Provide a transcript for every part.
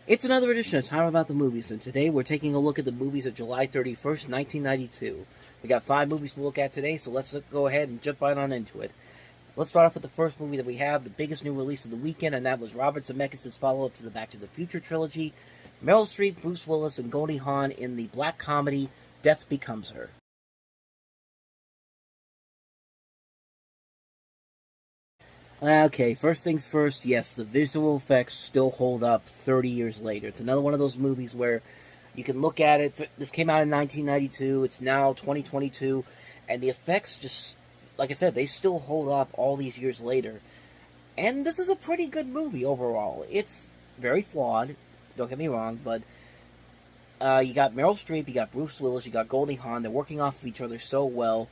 It's another edition of Time About the Movies, and today we're taking a look at the movies of July 31st, 1992. We got 5 movies to look at today, so let's go ahead and jump right on into it. Let's start off with the first movie that we have, the biggest new release of the weekend, and that was Robert Zemeckis' follow-up to the Back to the Future trilogy, Meryl Streep, Bruce Willis, and Goldie Hawn in the black comedy Death Becomes Her. Okay, first things first, yes, the visual effects still hold up 30 years later. It's another one of those movies where you can look at it. This came out in 1992, it's now 2022, and the effects just, like I said, they still hold up all these years later. And this is a pretty good movie overall. It's very flawed, don't get me wrong, but you got Meryl Streep, you got Bruce Willis, you got Goldie Hawn. They're working off of each other so well.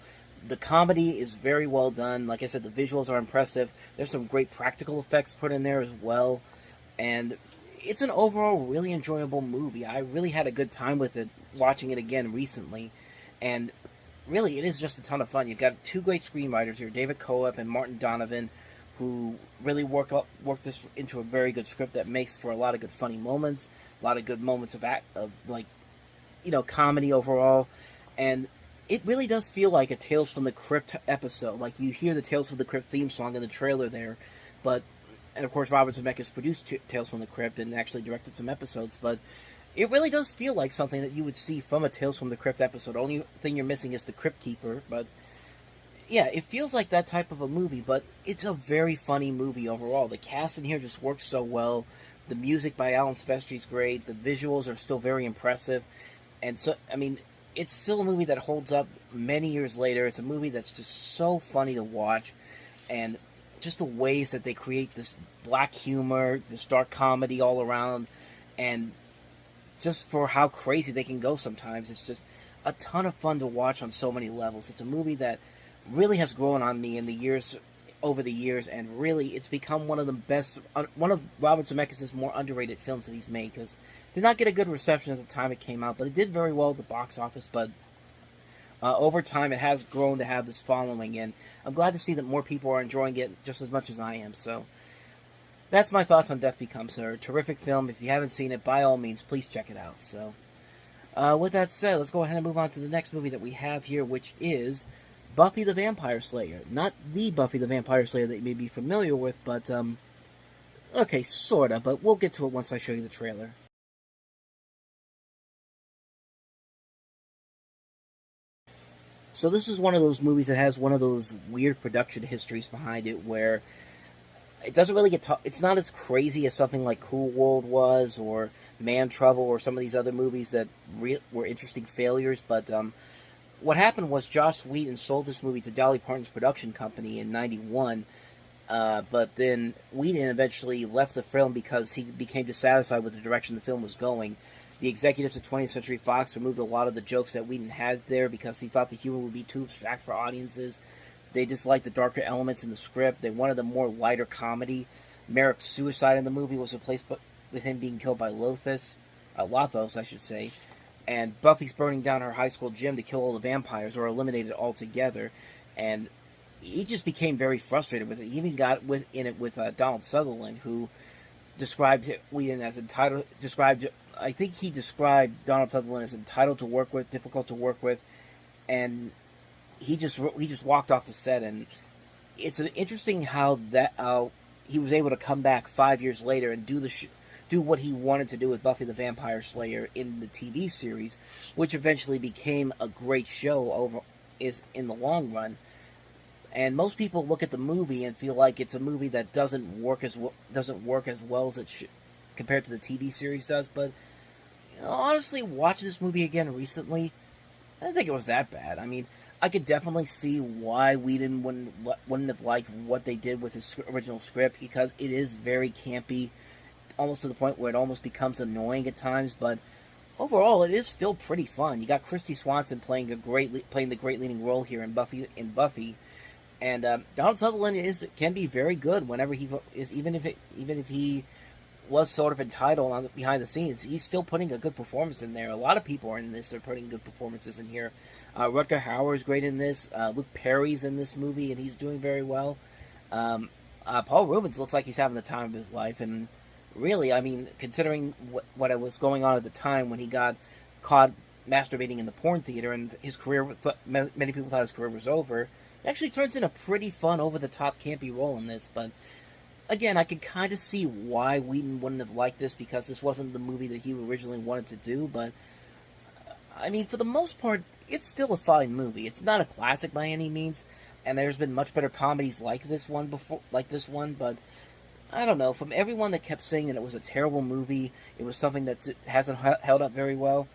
The comedy is very well done. Like I said, the visuals are impressive. There's some great practical effects put in there as well. And it's an overall really enjoyable movie. I really had a good time with it, watching it again recently. And really, it is just a ton of fun. You've got 2 great screenwriters here, David Coep and Martin Donovan, who really work this into a very good script that makes for a lot of good funny moments, a lot of good moments of comedy overall. And it really does feel like a Tales from the Crypt episode. Like, you hear the Tales from the Crypt theme song in the trailer there, and of course Robert Zemeckis produced Tales from the Crypt and actually directed some episodes, but it really does feel like something that you would see from a Tales from the Crypt episode. Only thing you're missing is the Crypt Keeper, but yeah, it feels like that type of a movie, but it's a very funny movie overall. The cast in here just works so well. The music by Alan Silvestri is great. The visuals are still very impressive. And so, I mean, it's still a movie that holds up many years later. It's a movie that's just so funny to watch. And just the ways that they create this black humor, this dark comedy all around. And just for how crazy they can go sometimes. It's just a ton of fun to watch on so many levels. It's a movie that really has grown on me over the years, and really it's become one of the best, one of Robert Zemeckis' more underrated films that he's made, because did not get a good reception at the time it came out, but it did very well at the box office. But over time it has grown to have this following, and I'm glad to see that more people are enjoying it just as much as I am. So that's my thoughts on Death Becomes Her. Terrific film. If you haven't seen it, by all means, please check it out. So with that said, let's go ahead and move on to the next movie that we have here, which is Buffy the Vampire Slayer. Not the Buffy the Vampire Slayer that you may be familiar with, but, okay, sorta, but we'll get to it once I show you the trailer. So this is one of those movies that has one of those weird production histories behind it, where it doesn't really it's not as crazy as something like Cool World was, or Man Trouble, or some of these other movies that were interesting failures, but, what happened was Joss Whedon sold this movie to Dolly Parton's production company in '91, but then Whedon eventually left the film because he became dissatisfied with the direction the film was going. The executives at 20th Century Fox removed a lot of the jokes that Whedon had there because he thought the humor would be too abstract for audiences. They disliked the darker elements in the script. They wanted a more lighter comedy. Merrick's suicide in the movie was replaced with him being killed by Lothos, I should say. And Buffy's burning down her high school gym to kill all the vampires or eliminate it altogether. And he just became very frustrated with it. He even got in it with Donald Sutherland, who described Whedon as entitled. I think he described Donald Sutherland as entitled to work with, difficult to work with, and he just walked off the set. And it's interesting how he was able to come back 5 years later and do what he wanted to do with Buffy the Vampire Slayer in the TV series, which eventually became a great show in the long run. And most people look at the movie and feel like it's a movie that doesn't work as well as it should compared to the TV series does. But honestly, watching this movie again recently, I didn't think it was that bad. I mean, I could definitely see why Whedon wouldn't have liked what they did with his original script, because it is very campy, almost to the point where it almost becomes annoying at times. But overall, it is still pretty fun. You got Christy Swanson playing the great leading role here in Buffy, and Donald Sutherland can be very good whenever he is, even if he was sort of entitled behind the scenes. He's still putting a good performance in there. A lot of people are putting good performances in here. Rutger Hauer is great in this. Luke Perry's in this movie, and he's doing very well. Paul Rubens looks like he's having the time of his life, and Really, I mean, considering what was going on at the time when he got caught masturbating in the porn theater and his career, many people thought his career was over. It actually turns in a pretty fun, over the top, campy role in this. But again, I could kind of see why Whedon wouldn't have liked this, because this wasn't the movie that he originally wanted to do. But I mean, for the most part, it's still a fine movie. It's not a classic by any means, and there's been much better comedies like this one before, but I don't know. From everyone that kept saying that it was a terrible movie, it was something that hasn't held up very well,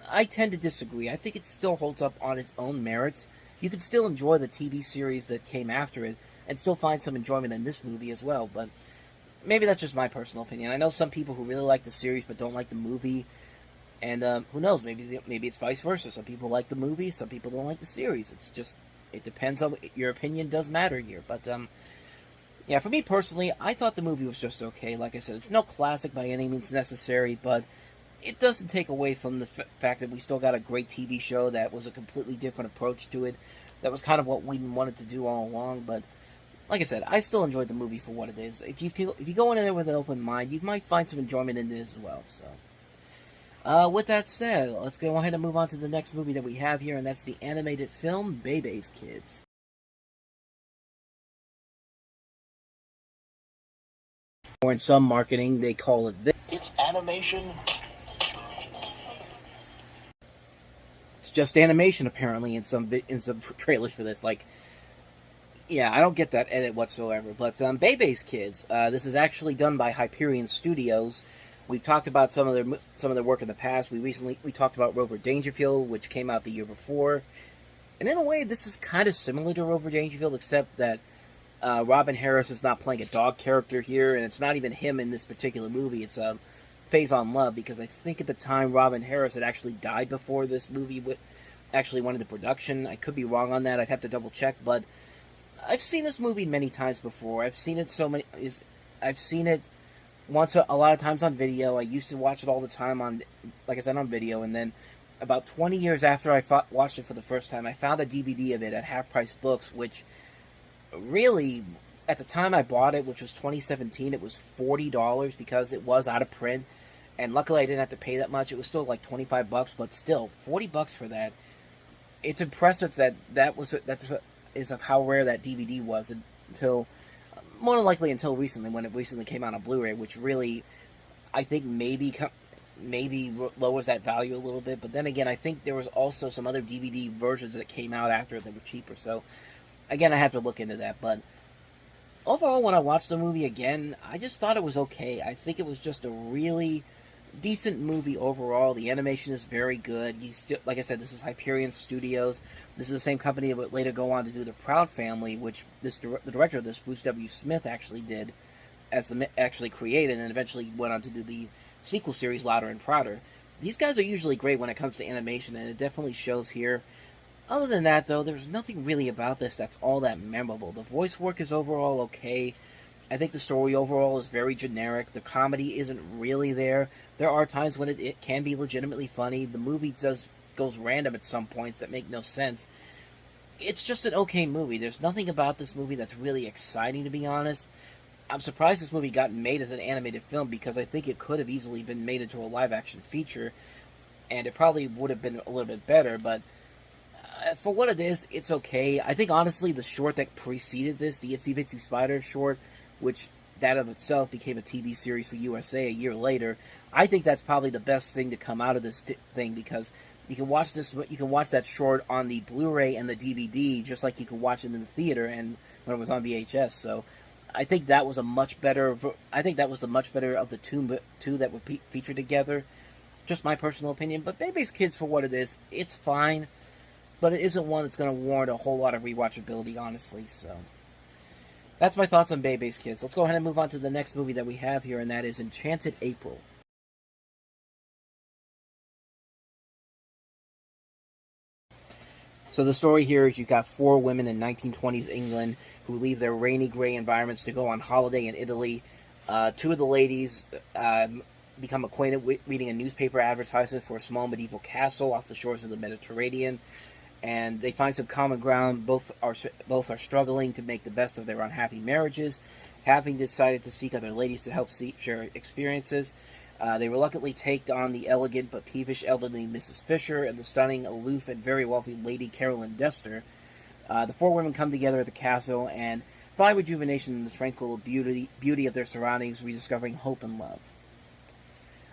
I tend to disagree. I think it still holds up on its own merits. You can still enjoy the TV series that came after it, and still find some enjoyment in this movie as well. But maybe that's just my personal opinion. I know some people who really like the series but don't like the movie, and who knows? Maybe it's vice versa. Some people like the movie, some people don't like the series. It's just, it depends on, your opinion does matter here. But yeah, for me personally, I thought the movie was just okay. Like I said, it's no classic by any means necessary, but it doesn't take away from the fact that we still got a great TV show that was a completely different approach to it. That was kind of what we wanted to do all along. But like I said, I still enjoyed the movie for what it is. If you go in there with an open mind, you might find some enjoyment in it as well. So, with that said, let's go ahead and move on to the next movie that we have here, and that's the animated film Bebe's Kids. Or in some marketing, they call it this. It's animation. It's just animation, apparently, in some trailers for this. Like, yeah, I don't get that edit whatsoever. But Bebe's Kids. This is actually done by Hyperion Studios. We've talked about some of their work in the past. We talked about Rover Dangerfield, which came out the year before. And in a way, this is kind of similar to Rover Dangerfield, except that Robin Harris is not playing a dog character here, and it's not even him in this particular movie. It's Faison Love, because I think at the time Robin Harris had actually died before this movie actually went into production. I could be wrong on that. I'd have to double check, but I've seen this movie many times before. I've seen it I've seen it once a lot of times on video. I used to watch it all the time on, like I said, on video, and then about 20 years after I watched it for the first time, I found a DVD of it at Half Price Books, which really, at the time I bought it, which was 2017, it was $40 because it was out of print, and luckily I didn't have to pay that much. It was still like $25, but still, $40 for that. It's impressive that is of how rare that DVD was until, more than likely until recently, when it recently came out on Blu-ray, which really, I think maybe lowers that value a little bit. But then again, I think there was also some other DVD versions that came out after that were cheaper. So again, I have to look into that. But overall, when I watched the movie again, I just thought it was okay. I think it was just a really decent movie overall. The animation is very good. Like I said, this is Hyperion Studios. This is the same company that would later go on to do The Proud Family, which the director of this, Bruce W. Smith, actually did, actually created, and eventually went on to do the sequel series Louder and Prouder. These guys are usually great when it comes to animation, and it definitely shows here. Other than that, though, there's nothing really about this that's all that memorable. The voice work is overall okay. I think the story overall is very generic. The comedy isn't really there. There are times when it can be legitimately funny. The movie goes random at some points that make no sense. It's just an okay movie. There's nothing about this movie that's really exciting, to be honest. I'm surprised this movie got made as an animated film, because I think it could have easily been made into a live-action feature, and it probably would have been a little bit better, but for what it is, it's okay. I think, honestly, the short that preceded this, the Itsy Bitsy Spider short, which that of itself became a TV series for USA a year later, I think that's probably the best thing to come out of this thing, because you can watch that short on the Blu-ray and the DVD, just like you can watch it in the theater and when it was on VHS. So I think that was the much better of the two that were featured together. Just my personal opinion. But Bebe's Kids, for what it is, it's fine, but it isn't one that's going to warrant a whole lot of rewatchability, honestly. So that's my thoughts on Bebe's Kids. Let's go ahead and move on to the next movie that we have here, and that is Enchanted April. So the story here is you've got four women in 1920s England who leave their rainy, gray environments to go on holiday in Italy. Two of the ladies become acquainted with reading a newspaper advertisement for a small medieval castle off the shores of the Mediterranean, and they find some common ground. Both are struggling to make the best of their unhappy marriages, having decided to seek other ladies to help share experiences, they reluctantly take on the elegant but peevish elderly Mrs. Fisher and the stunning, aloof, and very wealthy Lady Carolyn Dester. The four women come together at the castle and find rejuvenation in the tranquil beauty of their surroundings, rediscovering hope and love.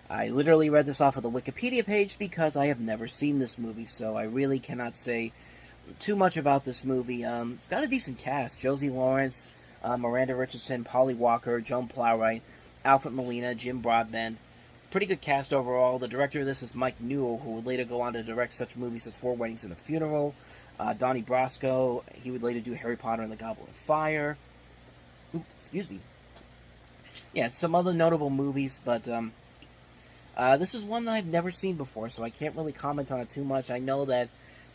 I literally read this off of the Wikipedia page because I have never seen this movie, so I really cannot say too much about this movie. It's got a decent cast. Josie Lawrence, Miranda Richardson, Polly Walker, Joan Plowright, Alfred Molina, Jim Broadbent. Pretty good cast overall. The director of this is Mike Newell, who would later go on to direct such movies as Four Weddings and a Funeral. Donnie Brasco, he would later do Harry Potter and the Goblet of Fire. Oops, excuse me. Yeah, some other notable movies, but this is one that I've never seen before, so I can't really comment on it too much. I know that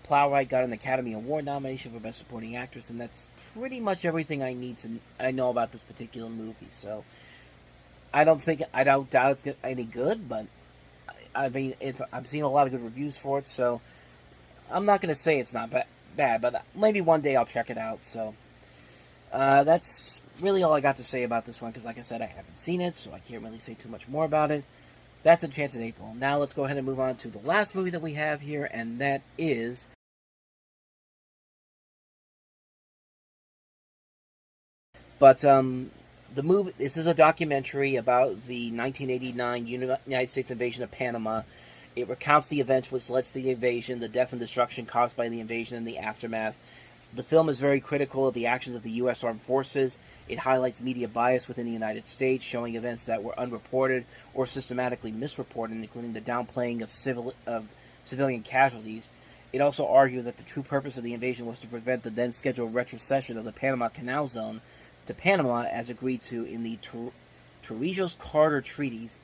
Plowright got an Academy Award nomination for Best Supporting Actress, and that's pretty much everything I know about this particular movie. So I don't doubt it's any good, but I mean, I've seen a lot of good reviews for it, so I'm not going to say it's not bad, but maybe one day I'll check it out. So that's really all I got to say about this one, because like I said, I haven't seen it, so I can't really say too much more about it. That's A Chance in April. Now let's go ahead and move on to the last movie that we have here, and that is the movie. This is a documentary about the 1989 United States invasion of Panama. It recounts the events which led to the invasion, the death and destruction caused by the invasion, and the aftermath. The film is very critical of the actions of the U.S. Armed Forces. It highlights media bias within the United States, showing events that were unreported or systematically misreported, including the downplaying of civilian casualties. It also argued that the true purpose of the invasion was to prevent the then scheduled retrocession of the Panama Canal Zone to Panama, as agreed to in the Torrijos-Carter treaties.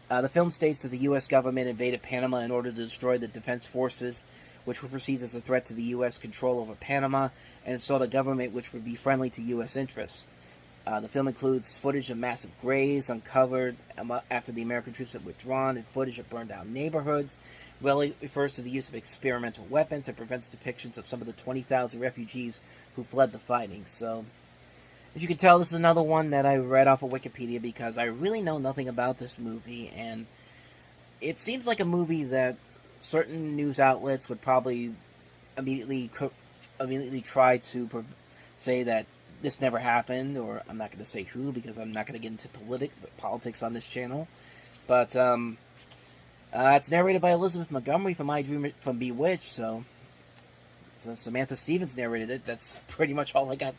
The film states that the U.S. government invaded Panama in order to destroy the defense forces, which were perceived as a threat to the U.S. control over Panama, and installed a government which would be friendly to U.S. interests. The film includes footage of massive graves uncovered after the American troops had withdrawn, and footage of burned-down neighborhoods. It refers to the use of experimental weapons and prevents depictions of some of the 20,000 refugees who fled the fighting. So, as you can tell, this is another one that I read off of Wikipedia because I really know nothing about this movie, and it seems like a movie that certain news outlets would probably immediately try to say that this never happened, or I'm not going to say who because I'm not going to get into politics on this channel. But it's narrated by Elizabeth Montgomery from I Dream from Bewitched, so Samantha Stevens narrated it. That's pretty much all I got.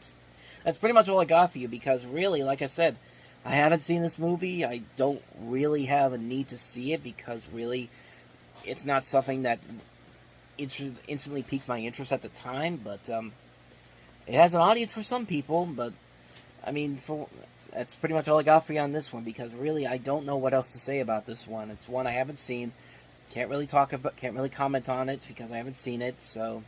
That's pretty much all I got for you because really, like I said, I haven't seen this movie. I don't really have a need to see it because really, it's not something that instantly piques my interest at the time, but it has an audience for some people, but I mean, that's pretty much all I got for you on this one, because really, I don't know what else to say about this one. It's one I haven't seen. Can't really comment on it because I haven't seen it, so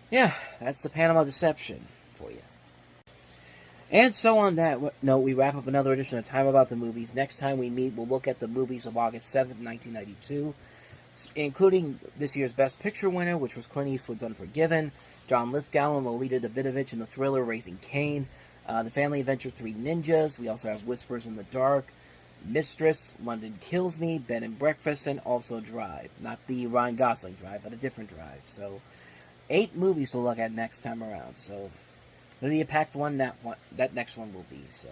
yeah, that's the Panama Deception for you. And so on that note, we wrap up another edition of Time About the Movies. Next time we meet, we'll look at the movies of August 7th, 1992, including this year's Best Picture winner, which was Clint Eastwood's Unforgiven, John Lithgow and Lolita Davidovich in the thriller Raising Cain, The Family Adventure 3 Ninjas. We also have Whispers in the Dark, Mistress, London Kills Me, Bed and Breakfast, and also Drive. Not the Ryan Gosling Drive, but a different Drive. So, 8 movies to look at next time around. So, it'll be a packed one. That next one will be. So,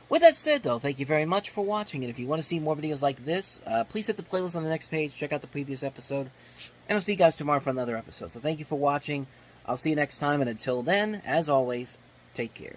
with that said, though, thank you very much for watching. And if you want to see more videos like this, please hit the playlist on the next page. Check out the previous episode. And I'll see you guys tomorrow for another episode. So thank you for watching. I'll see you next time. And until then, as always, take care.